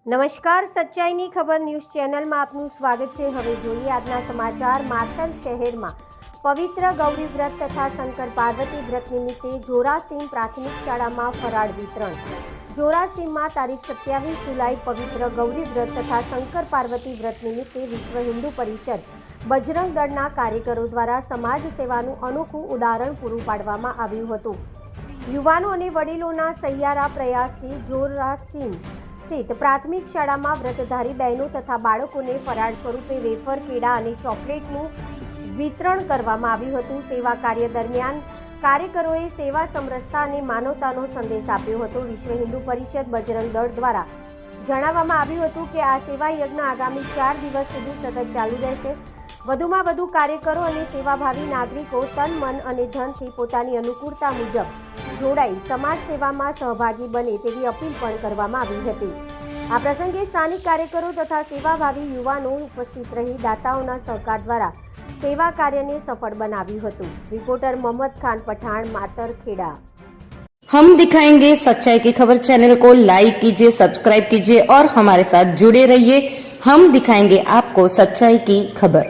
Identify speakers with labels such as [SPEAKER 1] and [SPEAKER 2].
[SPEAKER 1] નમસ્કાર, સચ્ચાઈની ખબર ન્યૂઝ ચેનલમાં આપનું સ્વાગત છે। હવે જોઈએ આજના સમાચાર। માતર શહેરમાં પવિત્ર ગૌરી વ્રત તથા શંકર પાર્વતી વ્રત નિમિત્તે જોરાસીમ પ્રાથમિક શાળામાં ફરાળ વિતરણ। જોરાસીમમાં તારીખ 27 જુલાઈ પવિત્ર ગૌરી વ્રત તથા શંકર પાર્વતી વ્રત નિમિત્તે વિશ્વ હિન્દુ પરિષદ બજરંગ દળના કાર્યકરો દ્વારા સમાજ સેવાનું અનોખું ઉદાહરણ પૂરું પાડવામાં આવ્યું હતું। યુવાનો અને વડીલોના સહિયારા પ્રયાસથી જોરાસીમ સ્થિત પ્રાથમિક શાળામાં વ્રતધારી બહેનો તથા બાળકોને ફરાળ સ્વરૂપે વેફર, કેળા અને ચોકલેટનું વિતરણ કરવામાં આવ્યું હતું। સેવા કાર્ય દરમિયાન કાર્યકરોએ સેવા, સમરસતા અને માનવતાનો સંદેશ આપ્યો હતો। વિશ્વ હિન્દુ પરિષદ બજરંગ દળ દ્વારા જણાવવામાં આવ્યું હતું કે આ સેવા યજ્ઞ આગામી 4 દિવસ સુધી સતત ચાલુ રહેશે। વધુમાં વધુ કાર્યકરો અને સેવાભાવી નાગરિકો તન, મન અને ધનથી પોતાની અનુકૂળતા મુજબ જોડાઈ સમાજ સેવામાં સહભાગી બને તેવી અપીલ પણ કરવામાં આવી હતી। આ પ્રસંગે સ્થાનિક કાર્યકરો તથા સેવાભાવી યુવાનો ઉપસ્થિત રહી દાતાઓના સહકાર દ્વારા સેવા કાર્યને સફળ બનાવ્યું હતું। રિપોર્ટર મોહમ્મદ ખાન પઠાણ, માતર ખેડા।
[SPEAKER 2] हम दिखाएंगे सच्चाई की खबर चैनल को लाइक कीजिए, सब्सक्राइब कीजिए और हमारे साथ जुड़े रहिए। हम दिखाएंगे आपको सच्चाई की खबर।